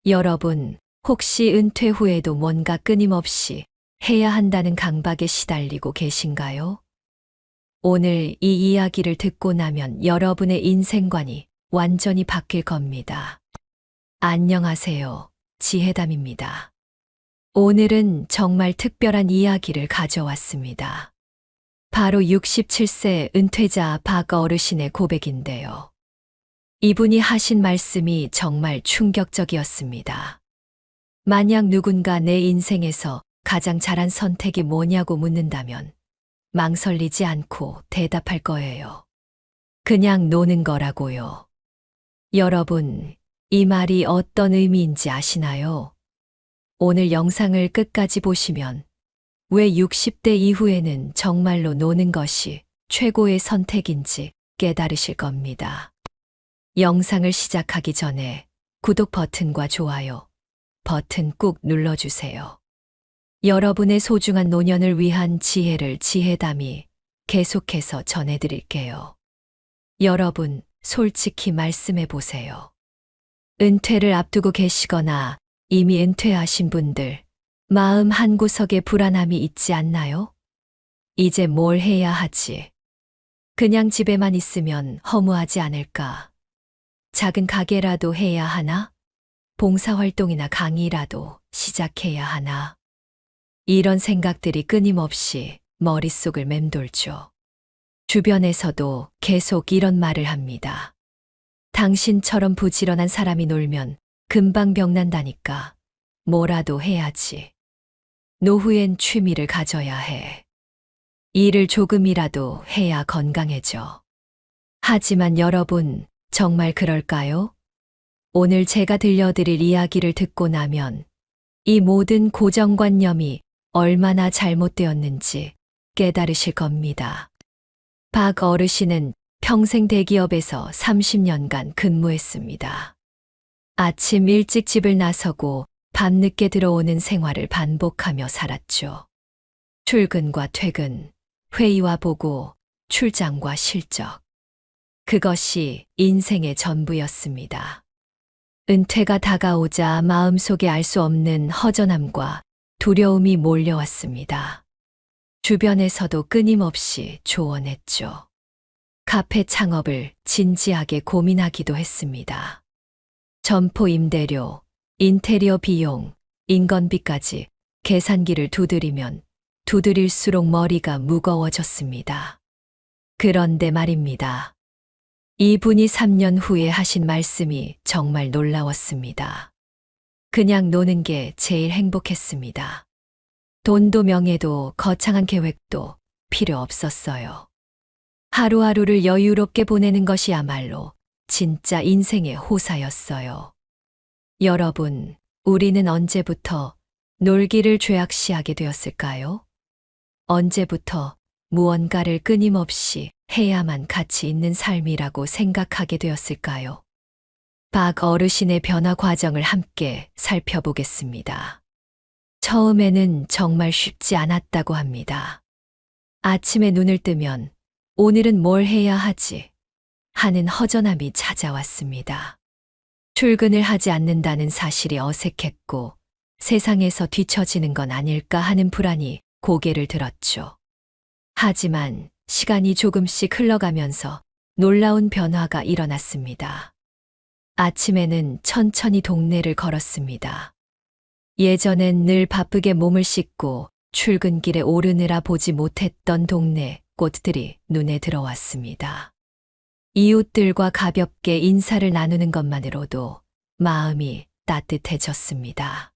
여러분, 혹시 은퇴 후에도 뭔가 끊임없이 해야 한다는 강박에 시달리고 계신가요? 오늘 이 이야기를 듣고 나면 여러분의 인생관이 완전히 바뀔 겁니다. 안녕하세요. 지혜담입니다. 오늘은 정말 특별한 이야기를 가져왔습니다. 바로 67세 은퇴자 박 어르신의 고백인데요. 이분이 하신 말씀이 정말 충격적이었습니다. 만약 누군가 내 인생에서 가장 잘한 선택이 뭐냐고 묻는다면 망설이지 않고 대답할 거예요. 그냥 노는 거라고요. 여러분, 이 말이 어떤 의미인지 아시나요? 오늘 영상을 끝까지 보시면 왜 60대 이후에는 정말로 노는 것이 최고의 선택인지 깨달으실 겁니다. 영상을 시작하기 전에 구독 버튼과 좋아요 버튼 꾹 눌러주세요. 여러분의 소중한 노년을 위한 지혜를 지혜담이 계속해서 전해드릴게요. 여러분, 솔직히 말씀해 보세요. 은퇴를 앞두고 계시거나 이미 은퇴하신 분들, 마음 한구석에 불안함이 있지 않나요? 이제 뭘 해야 하지? 그냥 집에만 있으면 허무하지 않을까? 작은 가게라도 해야 하나? 봉사활동이나 강의라도 시작해야 하나? 이런 생각들이 끊임없이 머릿속을 맴돌죠. 주변에서도 계속 이런 말을 합니다. 당신처럼 부지런한 사람이 놀면 금방 병난다니까 뭐라도 해야지. 노후엔 취미를 가져야 해. 일을 조금이라도 해야 건강해져. 하지만 여러분, 정말 그럴까요? 오늘 제가 들려드릴 이야기를 듣고 나면 이 모든 고정관념이 얼마나 잘못되었는지 깨달으실 겁니다. 박 어르신은 평생 대기업에서 30년간 근무했습니다. 아침 일찍 집을 나서고 밤늦게 들어오는 생활을 반복하며 살았죠. 출근과 퇴근, 회의와 보고, 출장과 실적. 그것이 인생의 전부였습니다. 은퇴가 다가오자 마음속에 알 수 없는 허전함과 두려움이 몰려왔습니다. 주변에서도 끊임없이 조언했죠. 카페 창업을 진지하게 고민하기도 했습니다. 점포 임대료, 인테리어 비용, 인건비까지 계산기를 두드리면 두드릴수록 머리가 무거워졌습니다. 그런데 말입니다. 이분이 3년 후에 하신 말씀이 정말 놀라웠습니다. 그냥 노는 게 제일 행복했습니다. 돈도 명예도 거창한 계획도 필요 없었어요. 하루하루를 여유롭게 보내는 것이야말로 진짜 인생의 호사였어요. 여러분, 우리는 언제부터 놀기를 죄악시하게 되었을까요? 언제부터 무언가를 끊임없이 해야만 가치 있는 삶이라고 생각하게 되었을까요? 박 어르신의 변화 과정을 함께 살펴보겠습니다. 처음에는 정말 쉽지 않았다고 합니다. 아침에 눈을 뜨면 오늘은 뭘 해야 하지? 하는 허전함이 찾아왔습니다. 출근을 하지 않는다는 사실이 어색했고 세상에서 뒤처지는 건 아닐까 하는 불안이 고개를 들었죠. 하지만 시간이 조금씩 흘러가면서 놀라운 변화가 일어났습니다. 아침에는 천천히 동네를 걸었습니다. 예전엔 늘 바쁘게 몸을 씻고 출근길에 오르느라 보지 못했던 동네 꽃들이 눈에 들어왔습니다. 이웃들과 가볍게 인사를 나누는 것만으로도 마음이 따뜻해졌습니다.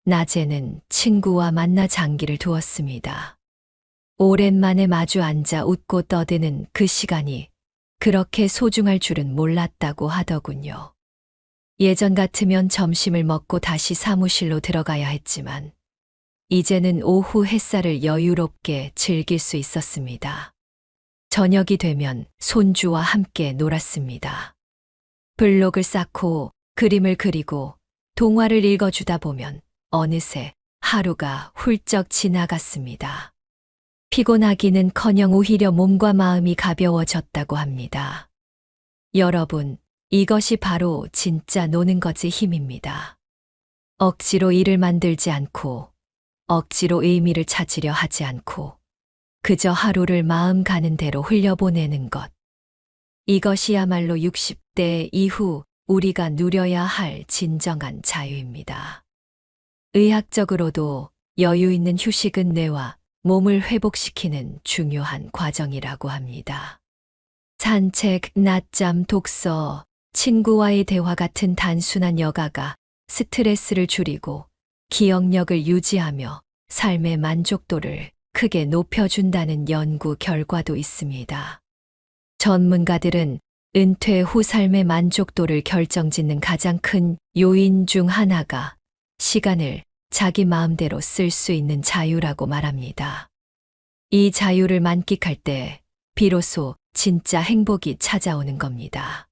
낮에는 친구와 만나 장기를 두었습니다. 오랜만에 마주 앉아 웃고 떠드는 그 시간이 그렇게 소중할 줄은 몰랐다고 하더군요. 예전 같으면 점심을 먹고 다시 사무실로 들어가야 했지만 이제는 오후 햇살을 여유롭게 즐길 수 있었습니다. 저녁이 되면 손주와 함께 놀았습니다. 블록을 쌓고 그림을 그리고 동화를 읽어주다 보면 어느새 하루가 훌쩍 지나갔습니다. 피곤하기는커녕 오히려 몸과 마음이 가벼워졌다고 합니다. 여러분, 이것이 바로 진짜 노는 것의 힘입니다. 억지로 일을 만들지 않고 억지로 의미를 찾으려 하지 않고 그저 하루를 마음 가는 대로 흘려보내는 것. 이것이야말로 60대 이후 우리가 누려야 할 진정한 자유입니다. 의학적으로도 여유 있는 휴식은 뇌와 몸을 회복시키는 중요한 과정이라고 합니다. 산책, 낮잠, 독서, 친구와의 대화 같은 단순한 여가가 스트레스를 줄이고 기억력을 유지하며 삶의 만족도를 크게 높여준다는 연구 결과도 있습니다. 전문가들은 은퇴 후 삶의 만족도를 결정짓는 가장 큰 요인 중 하나가 시간을 자기 마음대로 쓸 수 있는 자유라고 말합니다. 이 자유를 만끽할 때 비로소 진짜 행복이 찾아오는 겁니다.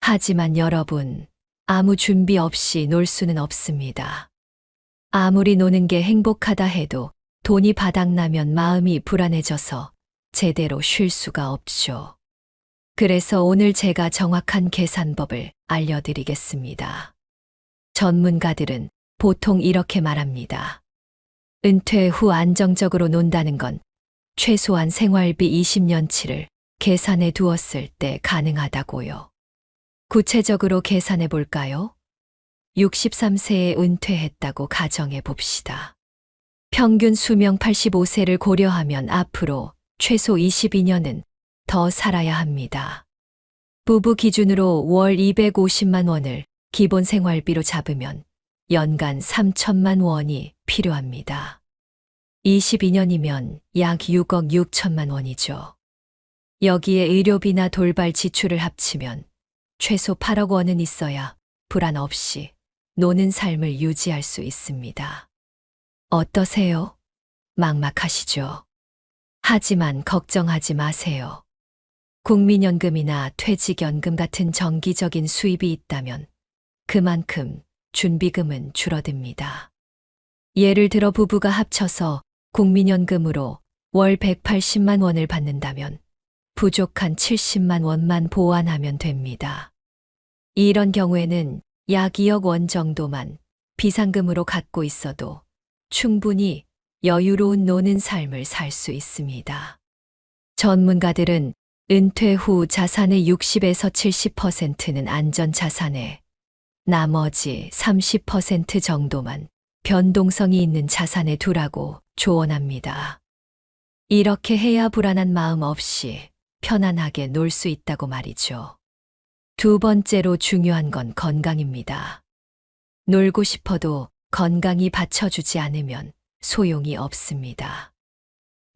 하지만 여러분, 아무 준비 없이 놀 수는 없습니다. 아무리 노는 게 행복하다 해도 돈이 바닥나면 마음이 불안해져서 제대로 쉴 수가 없죠. 그래서 오늘 제가 정확한 계산법을 알려드리겠습니다. 전문가들은 보통 이렇게 말합니다. 은퇴 후 안정적으로 논다는 건 최소한 생활비 20년치를 계산해 두었을 때 가능하다고요. 구체적으로 계산해 볼까요? 63세에 은퇴했다고 가정해 봅시다. 평균 수명 85세를 고려하면 앞으로 최소 22년은 더 살아야 합니다. 부부 기준으로 월 250만 원을 기본 생활비로 잡으면 연간 3천만 원이 필요합니다. 22년이면 약 6억 6천만 원이죠. 여기에 의료비나 돌발 지출을 합치면 최소 8억 원은 있어야 불안 없이 노는 삶을 유지할 수 있습니다. 어떠세요? 막막하시죠? 하지만 걱정하지 마세요. 국민연금이나 퇴직연금 같은 정기적인 수입이 있다면 그만큼 준비금은 줄어듭니다. 예를 들어 부부가 합쳐서 국민연금으로 월 180만 원을 받는다면 부족한 70만 원만 보완하면 됩니다. 이런 경우에는 약 2억 원 정도만 비상금으로 갖고 있어도 충분히 여유로운 노는 삶을 살 수 있습니다. 전문가들은 은퇴 후 자산의 60에서 70%는 안전자산에 나머지 30% 정도만 변동성이 있는 자산에 두라고 조언합니다. 이렇게 해야 불안한 마음 없이 편안하게 놀 수 있다고 말이죠. 두 번째로 중요한 건 건강입니다. 놀고 싶어도 건강이 받쳐주지 않으면 소용이 없습니다.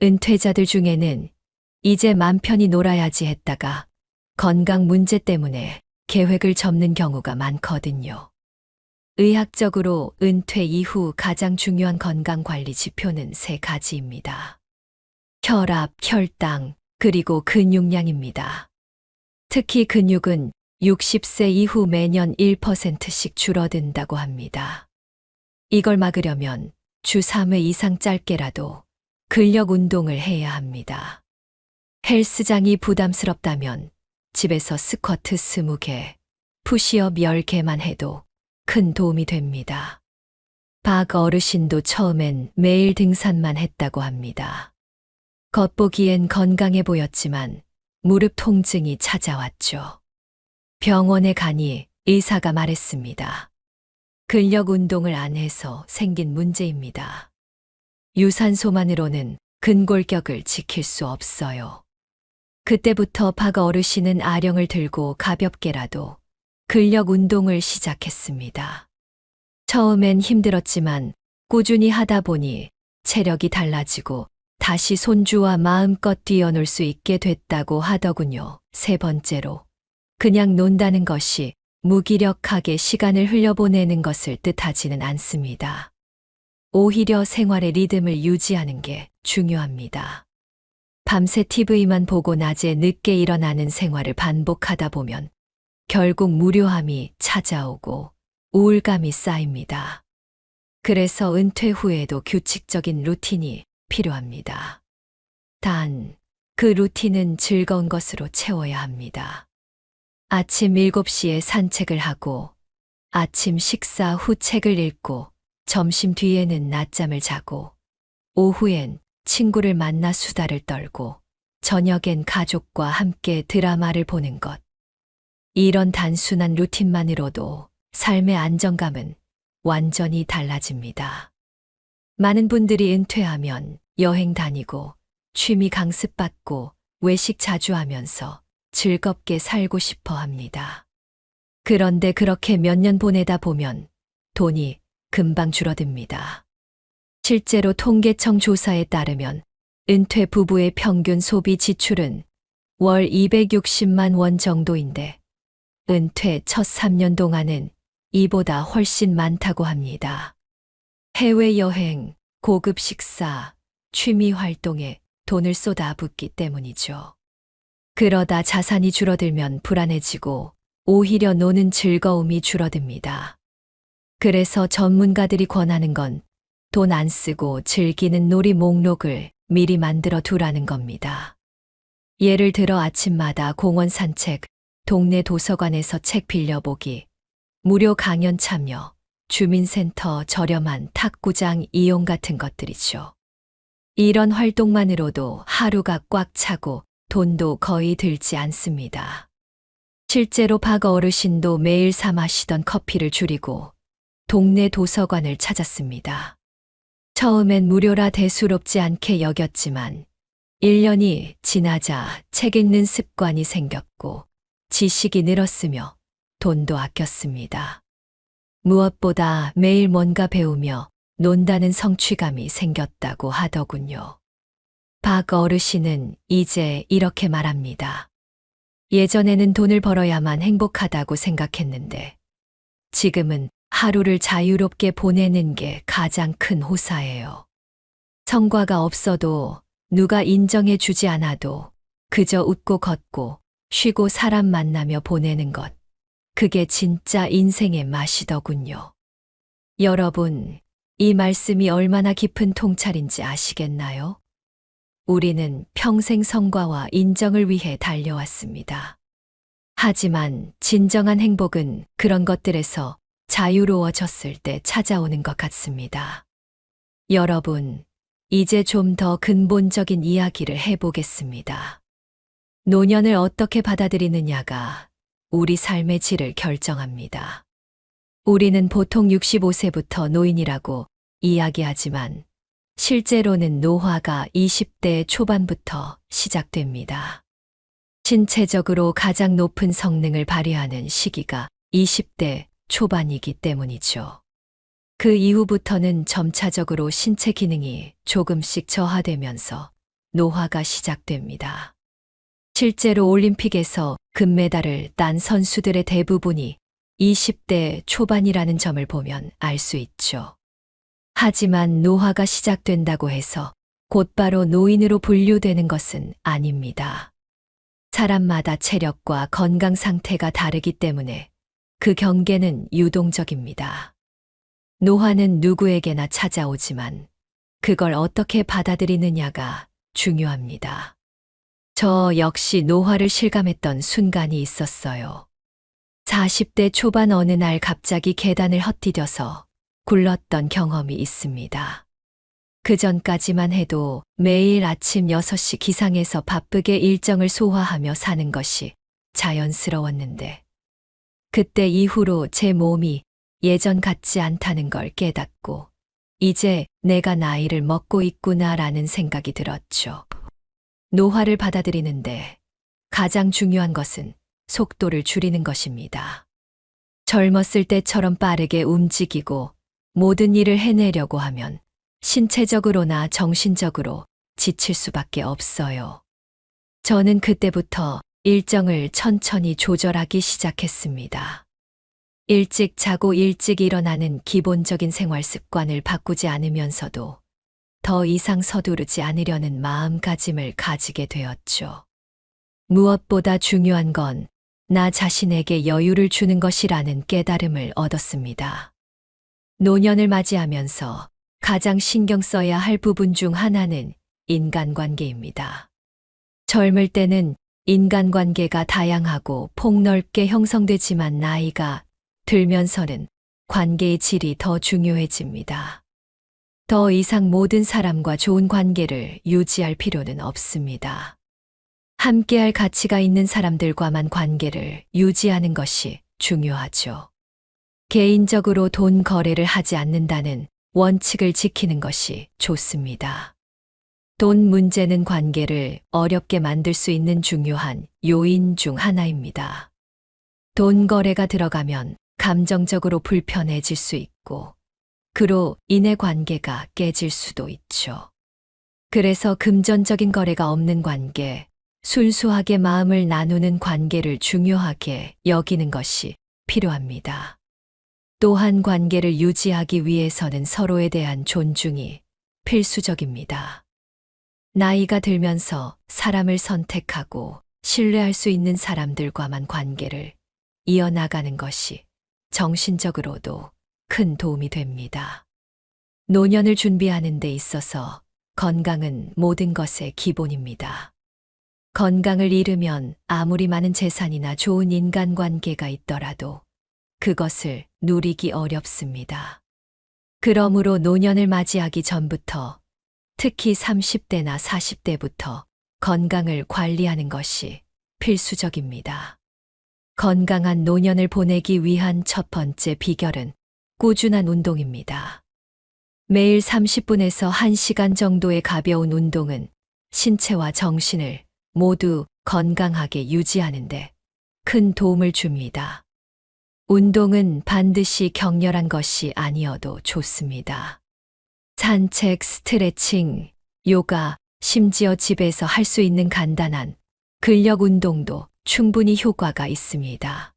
은퇴자들 중에는 이제 맘 편히 놀아야지 했다가 건강 문제 때문에 계획을 접는 경우가 많거든요. 의학적으로 은퇴 이후 가장 중요한 건강관리 지표는 3가지입니다. 혈압, 혈당, 그리고 근육량입니다. 특히 근육은 60세 이후 매년 1%씩 줄어든다고 합니다. 이걸 막으려면 주 3회 이상 짧게라도 근력 운동을 해야 합니다. 헬스장이 부담스럽다면 집에서 스쿼트 20개, 푸시업 10개만 해도 큰 도움이 됩니다. 박 어르신도 처음엔 매일 등산만 했다고 합니다. 겉보기엔 건강해 보였지만 무릎 통증이 찾아왔죠. 병원에 가니 의사가 말했습니다. 근력 운동을 안 해서 생긴 문제입니다. 유산소만으로는 근골격을 지킬 수 없어요. 그때부터 박 어르신은 아령을 들고 가볍게라도 근력 운동을 시작했습니다. 처음엔 힘들었지만 꾸준히 하다 보니 체력이 달라지고 다시 손주와 마음껏 뛰어놀 수 있게 됐다고 하더군요. 세 번째로, 그냥 논다는 것이 무기력하게 시간을 흘려보내는 것을 뜻하지는 않습니다. 오히려 생활의 리듬을 유지하는 게 중요합니다. 밤새 TV만 보고 낮에 늦게 일어나는 생활을 반복하다 보면 결국 무료함이 찾아오고 우울감이 쌓입니다. 그래서 은퇴 후에도 규칙적인 루틴이 필요합니다. 단, 그 루틴은 즐거운 것으로 채워야 합니다. 아침 7시에 산책을 하고 아침 식사 후 책을 읽고 점심 뒤에는 낮잠을 자고 오후엔 친구를 만나 수다를 떨고 저녁엔 가족과 함께 드라마를 보는 것. 이런 단순한 루틴만으로도 삶의 안정감은 완전히 달라집니다. 많은 분들이 은퇴하면 여행 다니고 취미 강습받고 외식 자주 하면서 즐겁게 살고 싶어 합니다. 그런데 그렇게 몇 년 보내다 보면 돈이 금방 줄어듭니다. 실제로 통계청 조사에 따르면 은퇴 부부의 평균 소비 지출은 월 260만 원 정도인데 은퇴 첫 3년 동안은 이보다 훨씬 많다고 합니다. 해외여행, 고급 식사, 취미 활동에 돈을 쏟아붓기 때문이죠. 그러다 자산이 줄어들면 불안해지고 오히려 노는 즐거움이 줄어듭니다. 그래서 전문가들이 권하는 건 돈 안 쓰고 즐기는 놀이 목록을 미리 만들어 두라는 겁니다. 예를 들어 아침마다 공원 산책, 동네 도서관에서 책 빌려보기, 무료 강연 참여, 주민센터 저렴한 탁구장 이용 같은 것들이죠. 이런 활동만으로도 하루가 꽉 차고 돈도 거의 들지 않습니다. 실제로 박 어르신도 매일 사 마시던 커피를 줄이고 동네 도서관을 찾았습니다. 처음엔 무료라 대수롭지 않게 여겼지만 1년이 지나자 책 읽는 습관이 생겼고 지식이 늘었으며 돈도 아꼈습니다. 무엇보다 매일 뭔가 배우며 논다는 성취감이 생겼다고 하더군요. 박 어르신은 이제 이렇게 말합니다. 예전에는 돈을 벌어야만 행복하다고 생각했는데 지금은 하루를 자유롭게 보내는 게 가장 큰 호사예요. 성과가 없어도 누가 인정해 주지 않아도 그저 웃고 걷고 쉬고 사람 만나며 보내는 것. 그게 진짜 인생의 맛이더군요. 여러분, 이 말씀이 얼마나 깊은 통찰인지 아시겠나요? 우리는 평생 성과와 인정을 위해 달려왔습니다. 하지만 진정한 행복은 그런 것들에서 자유로워졌을 때 찾아오는 것 같습니다. 여러분, 이제 좀 더 근본적인 이야기를 해보겠습니다. 노년을 어떻게 받아들이느냐가 우리 삶의 질을 결정합니다. 우리는 보통 65세부터 노인이라고 이야기하지만 실제로는 노화가 20대 초반부터 시작됩니다. 신체적으로 가장 높은 성능을 발휘하는 시기가 20대 초반이기 때문이죠. 그 이후부터는 점차적으로 신체 기능이 조금씩 저하되면서 노화가 시작됩니다. 실제로 올림픽에서 금메달을 딴 선수들의 대부분이 20대 초반이라는 점을 보면 알 수 있죠. 하지만 노화가 시작된다고 해서 곧바로 노인으로 분류되는 것은 아닙니다. 사람마다 체력과 건강 상태가 다르기 때문에 그 경계는 유동적입니다. 노화는 누구에게나 찾아오지만 그걸 어떻게 받아들이느냐가 중요합니다. 저 역시 노화를 실감했던 순간이 있었어요. 40대 초반 어느 날 갑자기 계단을 헛디뎌서 굴렀던 경험이 있습니다. 그 전까지만 해도 매일 아침 6시 기상해서 바쁘게 일정을 소화하며 사는 것이 자연스러웠는데 그때 이후로 제 몸이 예전 같지 않다는 걸 깨닫고 이제 내가 나이를 먹고 있구나라는 생각이 들었죠. 노화를 받아들이는데 가장 중요한 것은 속도를 줄이는 것입니다. 젊었을 때처럼 빠르게 움직이고 모든 일을 해내려고 하면 신체적으로나 정신적으로 지칠 수밖에 없어요. 저는 그때부터 일정을 천천히 조절하기 시작했습니다. 일찍 자고 일찍 일어나는 기본적인 생활 습관을 바꾸지 않으면서도 더 이상 서두르지 않으려는 마음가짐을 가지게 되었죠. 무엇보다 중요한 건 나 자신에게 여유를 주는 것이라는 깨달음을 얻었습니다. 노년을 맞이하면서 가장 신경 써야 할 부분 중 하나는 인간관계입니다. 젊을 때는 인간관계가 다양하고 폭넓게 형성되지만 나이가 들면서는 관계의 질이 더 중요해집니다. 더 이상 모든 사람과 좋은 관계를 유지할 필요는 없습니다. 함께할 가치가 있는 사람들과만 관계를 유지하는 것이 중요하죠. 개인적으로 돈 거래를 하지 않는다는 원칙을 지키는 것이 좋습니다. 돈 문제는 관계를 어렵게 만들 수 있는 중요한 요인 중 하나입니다. 돈 거래가 들어가면 감정적으로 불편해질 수 있고, 그로 인해 관계가 깨질 수도 있죠. 그래서 금전적인 거래가 없는 관계, 순수하게 마음을 나누는 관계를 중요하게 여기는 것이 필요합니다. 또한 관계를 유지하기 위해서는 서로에 대한 존중이 필수적입니다. 나이가 들면서 사람을 선택하고 신뢰할 수 있는 사람들과만 관계를 이어나가는 것이 정신적으로도 큰 도움이 됩니다. 노년을 준비하는 데 있어서 건강은 모든 것의 기본입니다. 건강을 잃으면 아무리 많은 재산이나 좋은 인간관계가 있더라도 그것을 누리기 어렵습니다. 그러므로 노년을 맞이하기 전부터, 특히 30대나 40대부터 건강을 관리하는 것이 필수적입니다. 건강한 노년을 보내기 위한 첫 번째 비결은 꾸준한 운동입니다. 매일 30분에서 1시간 정도의 가벼운 운동은 신체와 정신을 모두 건강하게 유지하는 데 큰 도움을 줍니다. 운동은 반드시 격렬한 것이 아니어도 좋습니다. 산책, 스트레칭, 요가, 심지어 집에서 할 수 있는 간단한 근력 운동도 충분히 효과가 있습니다.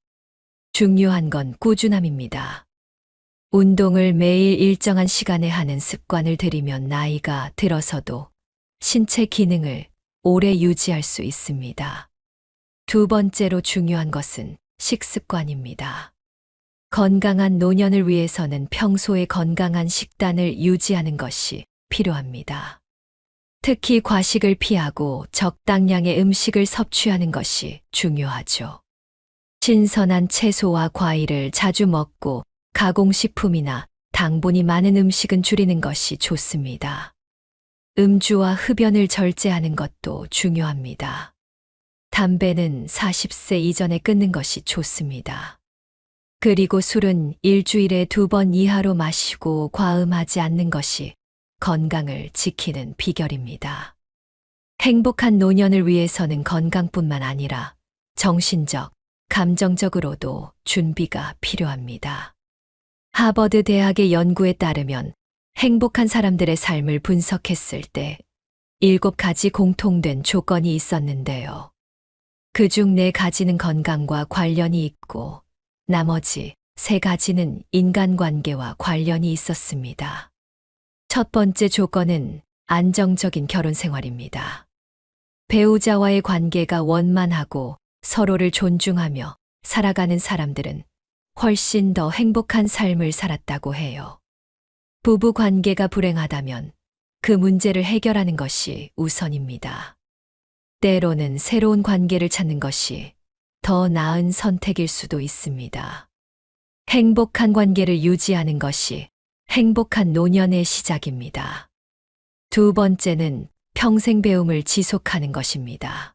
중요한 건 꾸준함입니다. 운동을 매일 일정한 시간에 하는 습관을 들이면 나이가 들어서도 신체 기능을 오래 유지할 수 있습니다. 두 번째로 중요한 것은 식습관입니다. 건강한 노년을 위해서는 평소에 건강한 식단을 유지하는 것이 필요합니다. 특히 과식을 피하고 적당량의 음식을 섭취하는 것이 중요하죠. 신선한 채소와 과일을 자주 먹고 가공식품이나 당분이 많은 음식은 줄이는 것이 좋습니다. 음주와 흡연을 절제하는 것도 중요합니다. 담배는 40세 이전에 끊는 것이 좋습니다. 그리고 술은 일주일에 2번 이하로 마시고 과음하지 않는 것이 건강을 지키는 비결입니다. 행복한 노년을 위해서는 건강뿐만 아니라 정신적, 감정적으로도 준비가 필요합니다. 하버드 대학의 연구에 따르면 행복한 사람들의 삶을 분석했을 때 7가지 공통된 조건이 있었는데요. 그중 4가지는 건강과 관련이 있고 나머지 3가지는 인간관계와 관련이 있었습니다. 첫 번째 조건은 안정적인 결혼 생활입니다. 배우자와의 관계가 원만하고 서로를 존중하며 살아가는 사람들은 훨씬 더 행복한 삶을 살았다고 해요. 부부 관계가 불행하다면 그 문제를 해결하는 것이 우선입니다. 때로는 새로운 관계를 찾는 것이 더 나은 선택일 수도 있습니다. 행복한 관계를 유지하는 것이 행복한 노년의 시작입니다. 두 번째는 평생 배움을 지속하는 것입니다.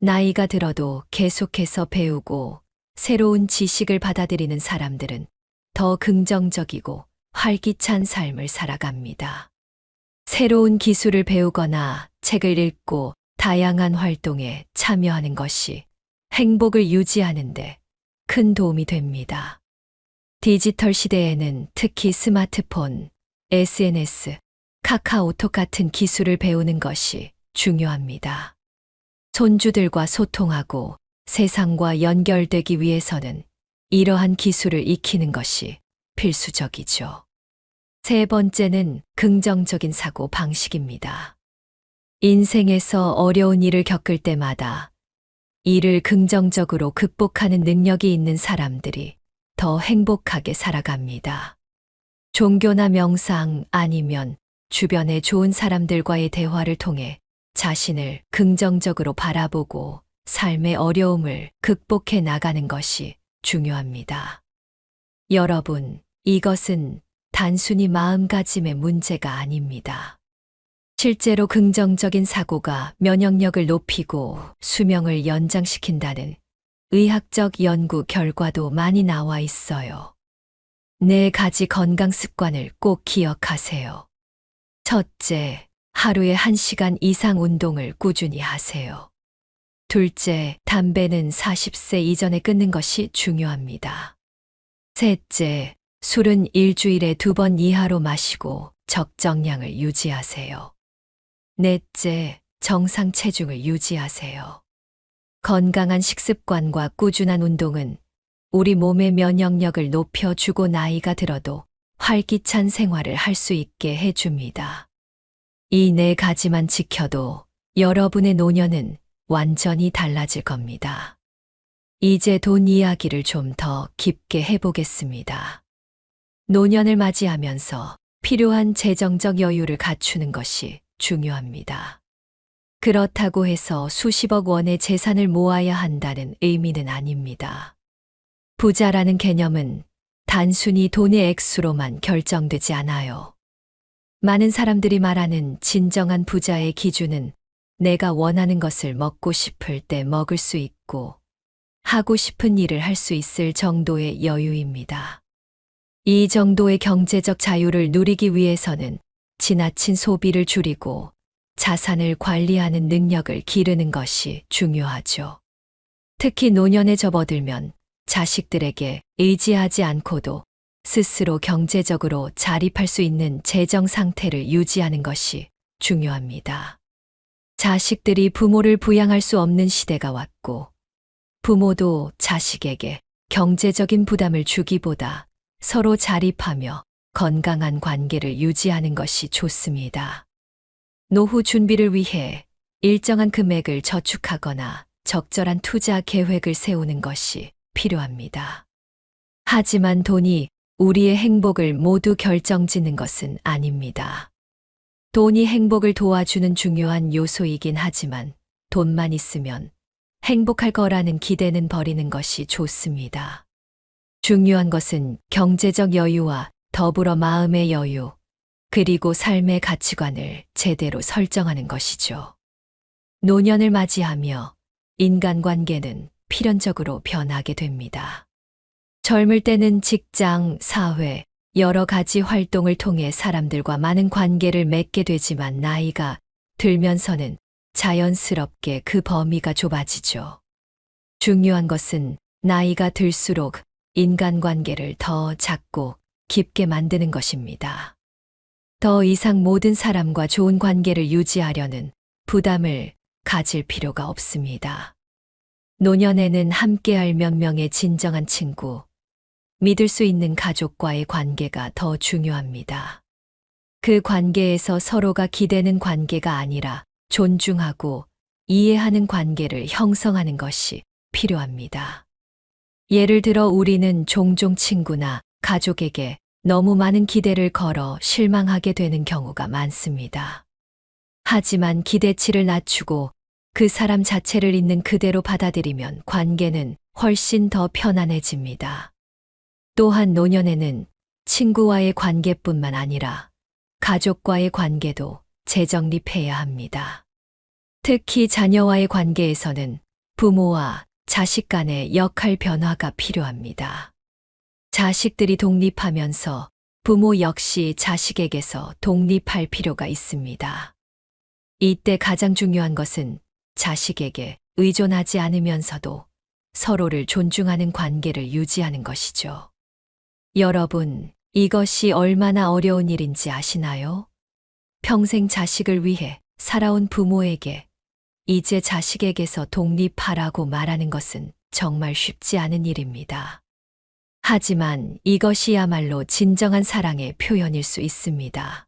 나이가 들어도 계속해서 배우고 새로운 지식을 받아들이는 사람들은 더 긍정적이고 활기찬 삶을 살아갑니다. 새로운 기술을 배우거나 책을 읽고 다양한 활동에 참여하는 것이 행복을 유지하는 데 큰 도움이 됩니다. 디지털 시대에는 특히 스마트폰, SNS, 카카오톡 같은 기술을 배우는 것이 중요합니다. 손주들과 소통하고 세상과 연결되기 위해서는 이러한 기술을 익히는 것이 필수적이죠. 세 번째는 긍정적인 사고 방식입니다. 인생에서 어려운 일을 겪을 때마다 이를 긍정적으로 극복하는 능력이 있는 사람들이 더 행복하게 살아갑니다. 종교나 명상 아니면 주변의 좋은 사람들과의 대화를 통해 자신을 긍정적으로 바라보고 삶의 어려움을 극복해 나가는 것이 중요합니다. 여러분, 이것은 단순히 마음가짐의 문제가 아닙니다. 실제로 긍정적인 사고가 면역력을 높이고 수명을 연장시킨다는 의학적 연구 결과도 많이 나와 있어요. 4가지 건강 습관을 꼭 기억하세요. 첫째, 하루에 1시간 이상 운동을 꾸준히 하세요. 둘째, 담배는 40세 이전에 끊는 것이 중요합니다. 셋째, 술은 일주일에 2번 이하로 마시고 적정량을 유지하세요. 넷째, 정상 체중을 유지하세요. 건강한 식습관과 꾸준한 운동은 우리 몸의 면역력을 높여주고 나이가 들어도 활기찬 생활을 할 수 있게 해줍니다. 이 4가지만 지켜도 여러분의 노년은 완전히 달라질 겁니다. 이제 돈 이야기를 좀 더 깊게 해보겠습니다. 노년을 맞이하면서 필요한 재정적 여유를 갖추는 것이 중요합니다. 그렇다고 해서 수십억 원의 재산을 모아야 한다는 의미는 아닙니다. 부자라는 개념은 단순히 돈의 액수로만 결정되지 않아요. 많은 사람들이 말하는 진정한 부자의 기준은 내가 원하는 것을 먹고 싶을 때 먹을 수 있고 하고 싶은 일을 할 수 있을 정도의 여유입니다. 이 정도의 경제적 자유를 누리기 위해서는 지나친 소비를 줄이고 자산을 관리하는 능력을 기르는 것이 중요하죠. 특히 노년에 접어들면 자식들에게 의지하지 않고도 스스로 경제적으로 자립할 수 있는 재정 상태를 유지하는 것이 중요합니다. 자식들이 부모를 부양할 수 없는 시대가 왔고, 부모도 자식에게 경제적인 부담을 주기보다 서로 자립하며 건강한 관계를 유지하는 것이 좋습니다. 노후 준비를 위해 일정한 금액을 저축하거나 적절한 투자 계획을 세우는 것이 필요합니다. 하지만 돈이 우리의 행복을 모두 결정짓는 것은 아닙니다. 돈이 행복을 도와주는 중요한 요소이긴 하지만 돈만 있으면 행복할 거라는 기대는 버리는 것이 좋습니다. 중요한 것은 경제적 여유와 더불어 마음의 여유, 그리고 삶의 가치관을 제대로 설정하는 것이죠. 노년을 맞이하며 인간관계는 필연적으로 변하게 됩니다. 젊을 때는 직장, 사회, 여러 가지 활동을 통해 사람들과 많은 관계를 맺게 되지만 나이가 들면서는 자연스럽게 그 범위가 좁아지죠. 중요한 것은 나이가 들수록 인간관계를 더 작고 깊게 만드는 것입니다. 더 이상 모든 사람과 좋은 관계를 유지하려는 부담을 가질 필요가 없습니다. 노년에는 함께할 몇 명의 진정한 친구, 믿을 수 있는 가족과의 관계가 더 중요합니다. 그 관계에서 서로가 기대는 관계가 아니라 존중하고 이해하는 관계를 형성하는 것이 필요합니다. 예를 들어 우리는 종종 친구나 가족에게 너무 많은 기대를 걸어 실망하게 되는 경우가 많습니다. 하지만 기대치를 낮추고 그 사람 자체를 있는 그대로 받아들이면 관계는 훨씬 더 편안해집니다. 또한 노년에는 친구와의 관계뿐만 아니라 가족과의 관계도 재정립해야 합니다. 특히 자녀와의 관계에서는 부모와 자식 간의 역할 변화가 필요합니다. 자식들이 독립하면서 부모 역시 자식에게서 독립할 필요가 있습니다. 이때 가장 중요한 것은 자식에게 의존하지 않으면서도 서로를 존중하는 관계를 유지하는 것이죠. 여러분, 이것이 얼마나 어려운 일인지 아시나요? 평생 자식을 위해 살아온 부모에게 이제 자식에게서 독립하라고 말하는 것은 정말 쉽지 않은 일입니다. 하지만 이것이야말로 진정한 사랑의 표현일 수 있습니다.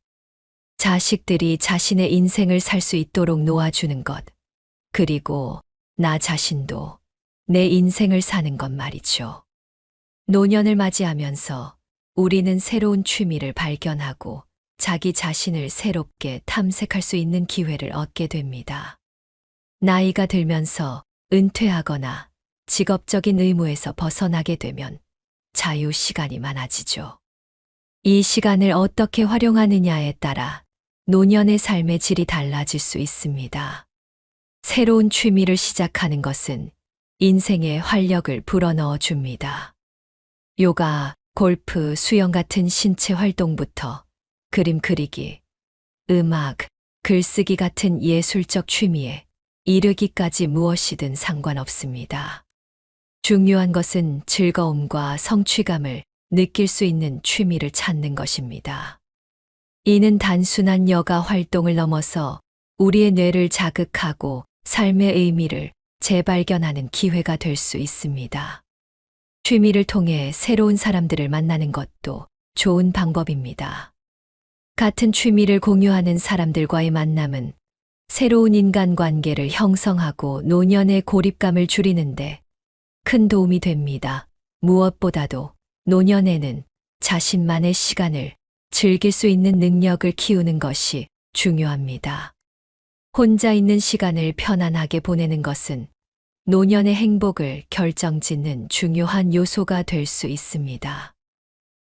자식들이 자신의 인생을 살 수 있도록 놓아주는 것, 그리고 나 자신도 내 인생을 사는 것 말이죠. 노년을 맞이하면서 우리는 새로운 취미를 발견하고 자기 자신을 새롭게 탐색할 수 있는 기회를 얻게 됩니다. 나이가 들면서 은퇴하거나 직업적인 의무에서 벗어나게 되면 자유 시간이 많아지죠. 이 시간을 어떻게 활용하느냐에 따라 노년의 삶의 질이 달라질 수 있습니다. 새로운 취미를 시작하는 것은 인생에 활력을 불어넣어 줍니다. 요가, 골프, 수영 같은 신체 활동부터 그림 그리기, 음악, 글쓰기 같은 예술적 취미에 이르기까지 무엇이든 상관없습니다. 중요한 것은 즐거움과 성취감을 느낄 수 있는 취미를 찾는 것입니다. 이는 단순한 여가 활동을 넘어서 우리의 뇌를 자극하고 삶의 의미를 재발견하는 기회가 될 수 있습니다. 취미를 통해 새로운 사람들을 만나는 것도 좋은 방법입니다. 같은 취미를 공유하는 사람들과의 만남은 새로운 인간관계를 형성하고 노년의 고립감을 줄이는데 큰 도움이 됩니다. 무엇보다도 노년에는 자신만의 시간을 즐길 수 있는 능력을 키우는 것이 중요합니다. 혼자 있는 시간을 편안하게 보내는 것은 노년의 행복을 결정짓는 중요한 요소가 될 수 있습니다.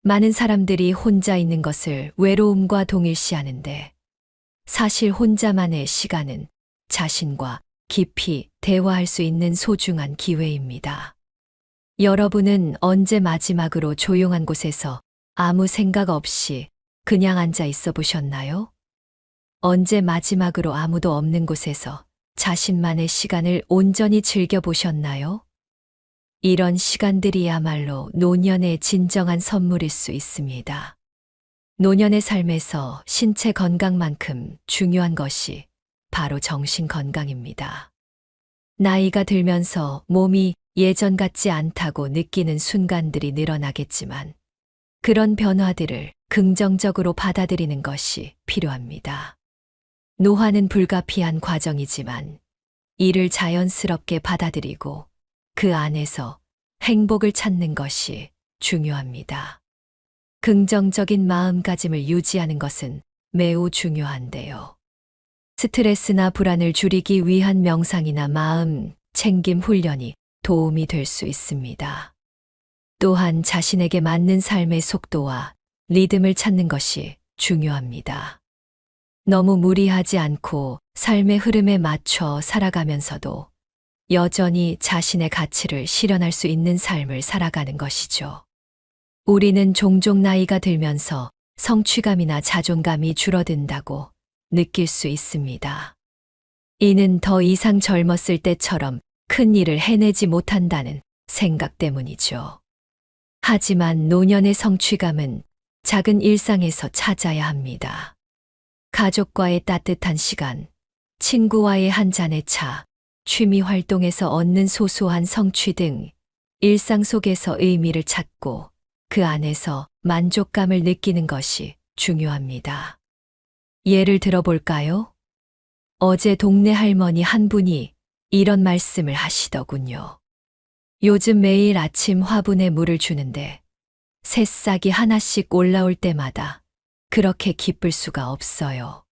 많은 사람들이 혼자 있는 것을 외로움과 동일시하는데 사실 혼자만의 시간은 자신과 깊이 대화할 수 있는 소중한 기회입니다. 여러분은 언제 마지막으로 조용한 곳에서 아무 생각 없이 그냥 앉아 있어 보셨나요? 언제 마지막으로 아무도 없는 곳에서 자신만의 시간을 온전히 즐겨보셨나요? 이런 시간들이야말로 노년의 진정한 선물일 수 있습니다. 노년의 삶에서 신체 건강만큼 중요한 것이 바로 정신 건강입니다. 나이가 들면서 몸이 예전 같지 않다고 느끼는 순간들이 늘어나겠지만 그런 변화들을 긍정적으로 받아들이는 것이 필요합니다. 노화는 불가피한 과정이지만 이를 자연스럽게 받아들이고 그 안에서 행복을 찾는 것이 중요합니다. 긍정적인 마음가짐을 유지하는 것은 매우 중요한데요. 스트레스나 불안을 줄이기 위한 명상이나 마음 챙김 훈련이 도움이 될 수 있습니다. 또한 자신에게 맞는 삶의 속도와 리듬을 찾는 것이 중요합니다. 너무 무리하지 않고 삶의 흐름에 맞춰 살아가면서도 여전히 자신의 가치를 실현할 수 있는 삶을 살아가는 것이죠. 우리는 종종 나이가 들면서 성취감이나 자존감이 줄어든다고 느낄 수 있습니다. 이는 더 이상 젊었을 때처럼 큰 일을 해내지 못한다는 생각 때문이죠. 하지만 노년의 성취감은 작은 일상에서 찾아야 합니다. 가족과의 따뜻한 시간, 친구와의 한 잔의 차, 취미 활동에서 얻는 소소한 성취 등 일상 속에서 의미를 찾고 그 안에서 만족감을 느끼는 것이 중요합니다. 예를 들어볼까요? 어제 동네 할머니 한 분이 이런 말씀을 하시더군요. 요즘 매일 아침 화분에 물을 주는데 새싹이 하나씩 올라올 때마다 그렇게 기쁠 수가 없어요.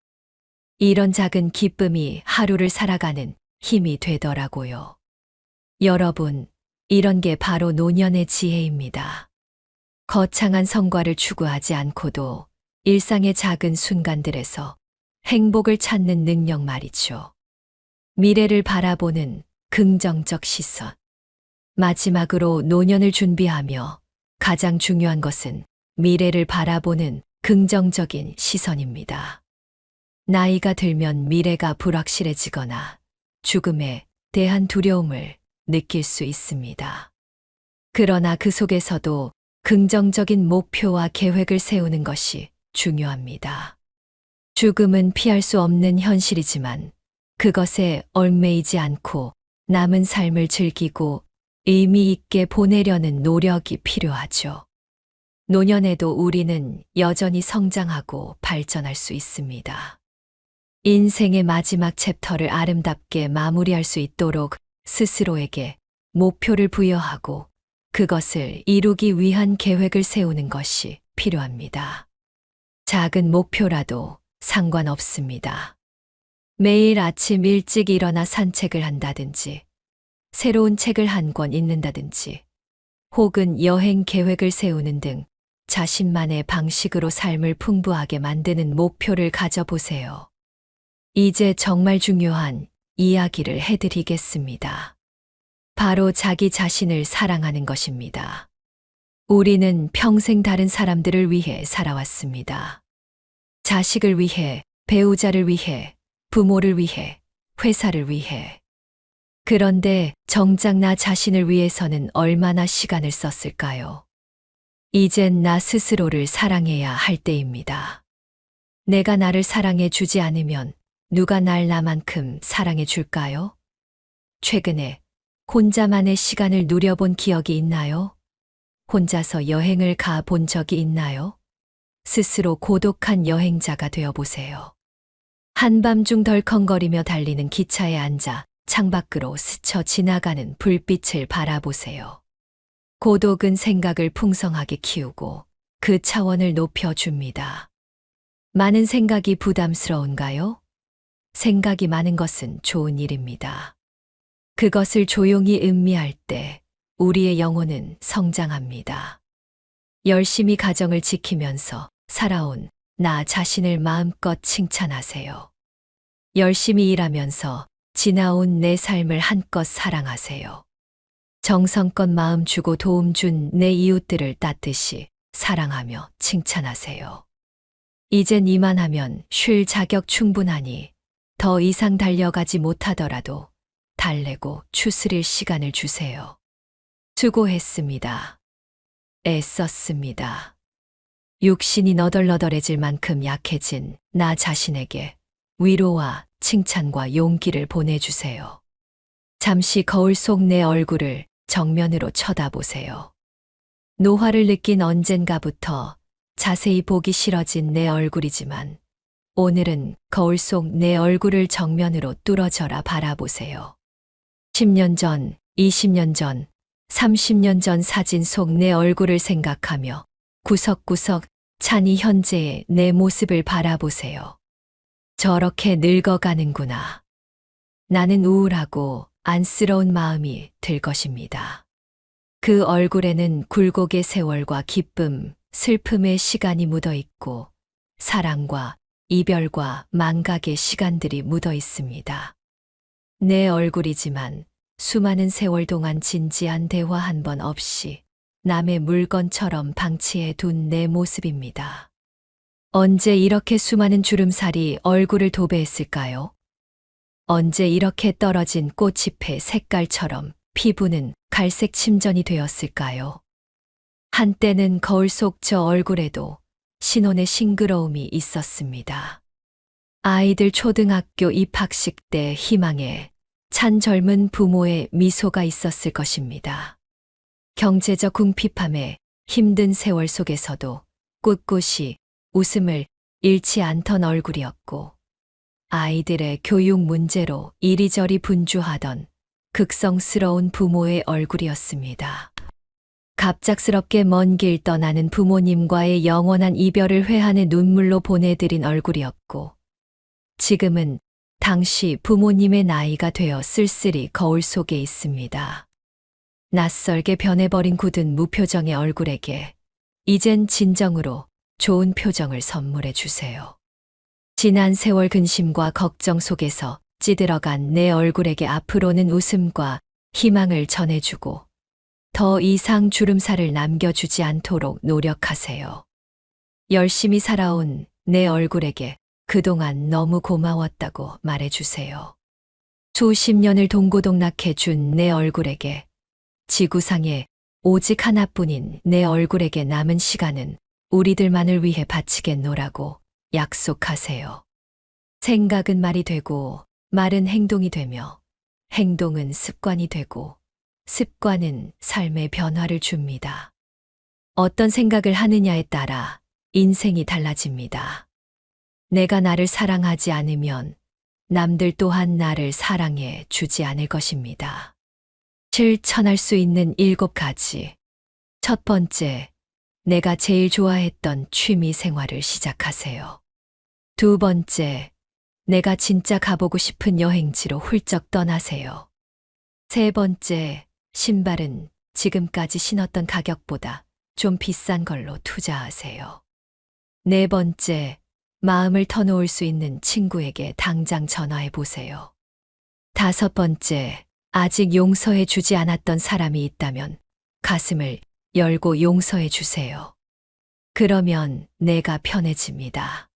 이런 작은 기쁨이 하루를 살아가는 힘이 되더라고요. 여러분, 이런 게 바로 노년의 지혜입니다. 거창한 성과를 추구하지 않고도 일상의 작은 순간들에서 행복을 찾는 능력 말이죠. 미래를 바라보는 긍정적 시선. 마지막으로 노년을 준비하며 가장 중요한 것은 미래를 바라보는 긍정적인 시선입니다. 나이가 들면 미래가 불확실해지거나 죽음에 대한 두려움을 느낄 수 있습니다. 그러나 그 속에서도 긍정적인 목표와 계획을 세우는 것이 중요합니다. 죽음은 피할 수 없는 현실이지만 그것에 얽매이지 않고 남은 삶을 즐기고 의미 있게 보내려는 노력이 필요하죠. 노년에도 우리는 여전히 성장하고 발전할 수 있습니다. 인생의 마지막 챕터를 아름답게 마무리할 수 있도록 스스로에게 목표를 부여하고 그것을 이루기 위한 계획을 세우는 것이 필요합니다. 작은 목표라도 상관없습니다. 매일 아침 일찍 일어나 산책을 한다든지, 새로운 책을 한 권 읽는다든지, 혹은 여행 계획을 세우는 등 자신만의 방식으로 삶을 풍부하게 만드는 목표를 가져보세요. 이제 정말 중요한 이야기를 해드리겠습니다. 바로 자기 자신을 사랑하는 것입니다. 우리는 평생 다른 사람들을 위해 살아왔습니다. 자식을 위해, 배우자를 위해, 부모를 위해, 회사를 위해. 그런데 정작 나 자신을 위해서는 얼마나 시간을 썼을까요? 이젠 나 스스로를 사랑해야 할 때입니다. 내가 나를 사랑해 주지 않으면 누가 날 나만큼 사랑해 줄까요? 최근에 혼자만의 시간을 누려본 기억이 있나요? 혼자서 여행을 가 본 적이 있나요? 스스로 고독한 여행자가 되어 보세요. 한밤중 덜컹거리며 달리는 기차에 앉아 창밖으로 스쳐 지나가는 불빛을 바라보세요. 고독은 생각을 풍성하게 키우고 그 차원을 높여줍니다. 많은 생각이 부담스러운가요? 생각이 많은 것은 좋은 일입니다. 그것을 조용히 음미할 때 우리의 영혼은 성장합니다. 열심히 가정을 지키면서 살아온 나 자신을 마음껏 칭찬하세요. 열심히 일하면서 지나온 내 삶을 한껏 사랑하세요. 정성껏 마음 주고 도움 준 내 이웃들을 따뜻이 사랑하며 칭찬하세요. 이젠 이만하면 쉴 자격 충분하니 더 이상 달려가지 못하더라도 달래고 추스릴 시간을 주세요. 수고했습니다. 애썼습니다. 육신이 너덜너덜해질 만큼 약해진 나 자신에게 위로와 칭찬과 용기를 보내주세요. 잠시 거울 속 내 얼굴을 정면으로 쳐다보세요. 노화를 느낀 언젠가부터 자세히 보기 싫어진 내 얼굴이지만 오늘은 거울 속 내 얼굴을 정면으로 뚫어져라 바라보세요. 10년 전, 20년 전, 30년 전 사진 속 내 얼굴을 생각하며 구석구석 찬이 현재의 내 모습을 바라보세요. 저렇게 늙어가는구나. 나는 우울하고 안쓰러운 마음이 들 것입니다. 그 얼굴에는 굴곡의 세월과 기쁨, 슬픔의 시간이 묻어 있고 사랑과 이별과 망각의 시간들이 묻어 있습니다. 내 얼굴이지만 수많은 세월 동안 진지한 대화 한 번 없이 남의 물건처럼 방치해 둔 내 모습입니다. 언제 이렇게 수많은 주름살이 얼굴을 도배했을까요? 언제 이렇게 떨어진 꽃잎의 색깔처럼 피부는 갈색 침전이 되었을까요? 한때는 거울 속 저 얼굴에도 신혼의 싱그러움이 있었습니다. 아이들 초등학교 입학식 때 희망에 찬 젊은 부모의 미소가 있었을 것입니다. 경제적 궁핍함에 힘든 세월 속에서도 꿋꿋이 웃음을 잃지 않던 얼굴이었고 아이들의 교육 문제로 이리저리 분주하던 극성스러운 부모의 얼굴이었습니다. 갑작스럽게 먼 길 떠나는 부모님과의 영원한 이별을 회한의 눈물로 보내드린 얼굴이었고 지금은 당시 부모님의 나이가 되어 쓸쓸히 거울 속에 있습니다. 낯설게 변해버린 굳은 무표정의 얼굴에게 이젠 진정으로 좋은 표정을 선물해 주세요. 지난 세월 근심과 걱정 속에서 찌들어간 내 얼굴에게 앞으로는 웃음과 희망을 전해주고 더 이상 주름살을 남겨주지 않도록 노력하세요. 열심히 살아온 내 얼굴에게 그동안 너무 고마웠다고 말해주세요. 수십 년을 동고동락해 준 내 얼굴에게 지구상에 오직 하나뿐인 내 얼굴에게 남은 시간은 우리들만을 위해 바치겠노라고 약속하세요. 생각은 말이 되고 말은 행동이 되며 행동은 습관이 되고 습관은 삶의 변화를 줍니다. 어떤 생각을 하느냐에 따라 인생이 달라집니다. 내가 나를 사랑하지 않으면 남들 또한 나를 사랑해 주지 않을 것입니다. 실천할 수 있는 7가지. 첫 번째, 내가 제일 좋아했던 취미 생활을 시작하세요. 두 번째, 내가 진짜 가보고 싶은 여행지로 훌쩍 떠나세요. 세 번째, 신발은 지금까지 신었던 가격보다 좀 비싼 걸로 투자하세요. 네 번째, 마음을 터놓을 수 있는 친구에게 당장 전화해 보세요. 다섯 번째, 아직 용서해 주지 않았던 사람이 있다면 가슴을 열고 용서해 주세요. 그러면 내가 편해집니다.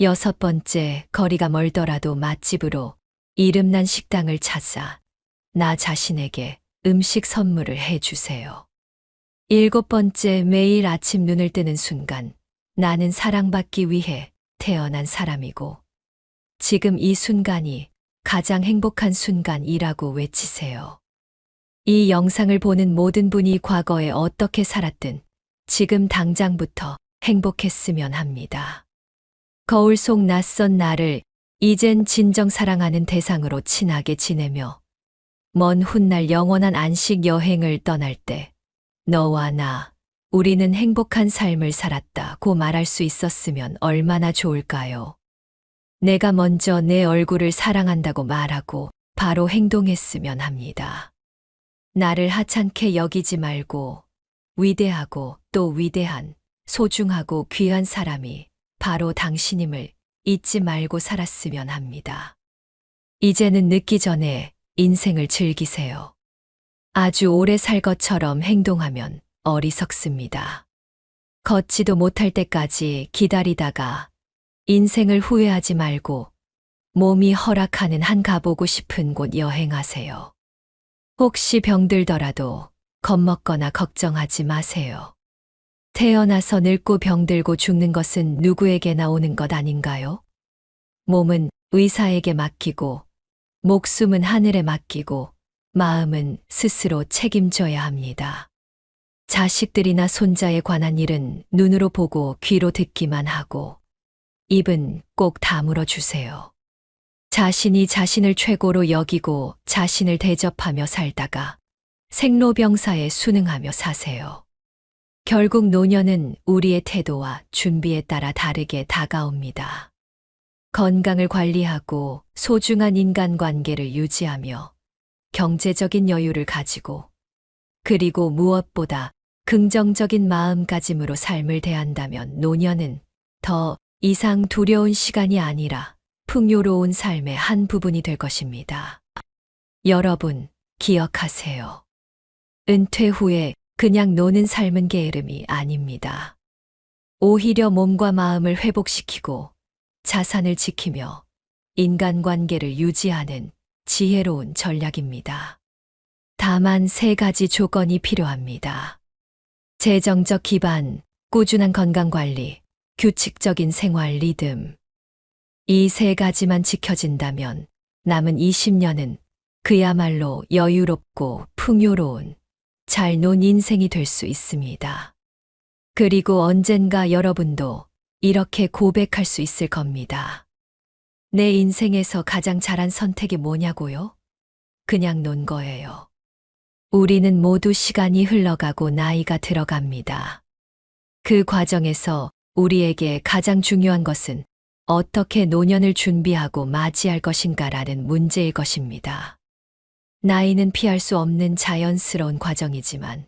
여섯 번째, 거리가 멀더라도 맛집으로 이름난 식당을 찾아 나 자신에게 음식 선물을 해 주세요. 일곱 번째, 매일 아침 눈을 뜨는 순간 나는 사랑받기 위해 태어난 사람이고 지금 이 순간이 가장 행복한 순간이라고 외치세요. 이 영상을 보는 모든 분이 과거에 어떻게 살았든 지금 당장부터 행복했으면 합니다. 거울 속 낯선 나를 이젠 진정 사랑하는 대상으로 친하게 지내며 먼 훗날 영원한 안식 여행을 떠날 때 너와 나, 우리는 행복한 삶을 살았다고 말할 수 있었으면 얼마나 좋을까요? 내가 먼저 내 얼굴을 사랑한다고 말하고 바로 행동했으면 합니다. 나를 하찮게 여기지 말고 위대하고 또 위대한, 소중하고 귀한 사람이 바로 당신임을 잊지 말고 살았으면 합니다. 이제는 늦기 전에 인생을 즐기세요. 아주 오래 살 것처럼 행동하면 어리석습니다. 걷지도 못할 때까지 기다리다가 인생을 후회하지 말고 몸이 허락하는 한 가보고 싶은 곳 여행하세요. 혹시 병들더라도 겁먹거나 걱정하지 마세요. 태어나서 늙고 병들고 죽는 것은 누구에게나 오는 것 아닌가요? 몸은 의사에게 맡기고 목숨은 하늘에 맡기고 마음은 스스로 책임져야 합니다. 자식들이나 손자에 관한 일은 눈으로 보고 귀로 듣기만 하고 입은 꼭 다물어 주세요. 자신이 자신을 최고로 여기고 자신을 대접하며 살다가 생로병사에 순응하며 사세요. 결국 노년은 우리의 태도와 준비에 따라 다르게 다가옵니다. 건강을 관리하고 소중한 인간관계를 유지하며 경제적인 여유를 가지고 그리고 무엇보다 긍정적인 마음가짐으로 삶을 대한다면 노년은 더 이상 두려운 시간이 아니라 풍요로운 삶의 한 부분이 될 것입니다. 여러분, 기억하세요. 은퇴 후에 그냥 노는 삶은 게으름이 아닙니다. 오히려 몸과 마음을 회복시키고 자산을 지키며 인간관계를 유지하는 지혜로운 전략입니다. 다만 세 가지 조건이 필요합니다. 재정적 기반, 꾸준한 건강관리, 규칙적인 생활 리듬. 이 세 가지만 지켜진다면 남은 20년은 그야말로 여유롭고 풍요로운 잘 논 인생이 될 수 있습니다. 그리고 언젠가 여러분도 이렇게 고백할 수 있을 겁니다. 내 인생에서 가장 잘한 선택이 뭐냐고요? 그냥 논 거예요. 우리는 모두 시간이 흘러가고 나이가 들어갑니다. 그 과정에서 우리에게 가장 중요한 것은 어떻게 노년을 준비하고 맞이할 것인가라는 문제일 것입니다. 나이는 피할 수 없는 자연스러운 과정이지만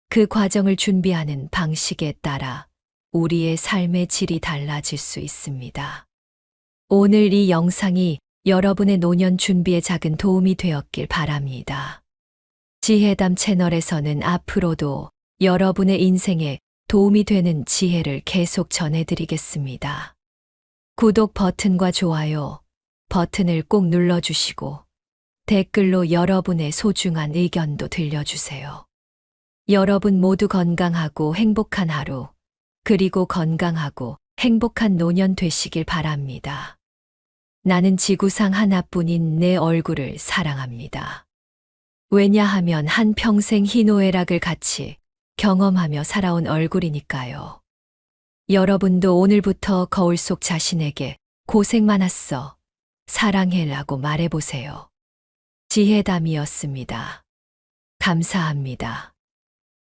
그 과정을 준비하는 방식에 따라 우리의 삶의 질이 달라질 수 있습니다. 오늘 이 영상이 여러분의 노년 준비에 작은 도움이 되었길 바랍니다. 지혜담 채널에서는 앞으로도 여러분의 인생에 도움이 되는 지혜를 계속 전해드리겠습니다. 구독 버튼과 좋아요 버튼을 꼭 눌러주시고 댓글로 여러분의 소중한 의견도 들려주세요. 여러분 모두 건강하고 행복한 하루, 그리고 건강하고 행복한 노년 되시길 바랍니다. 나는 지구상 하나뿐인 내 얼굴을 사랑합니다. 왜냐하면 한평생 희노애락을 같이 경험하며 살아온 얼굴이니까요. 여러분도 오늘부터 거울 속 자신에게 고생 많았어, 사랑해라고 말해보세요. 지혜담이었습니다. 감사합니다.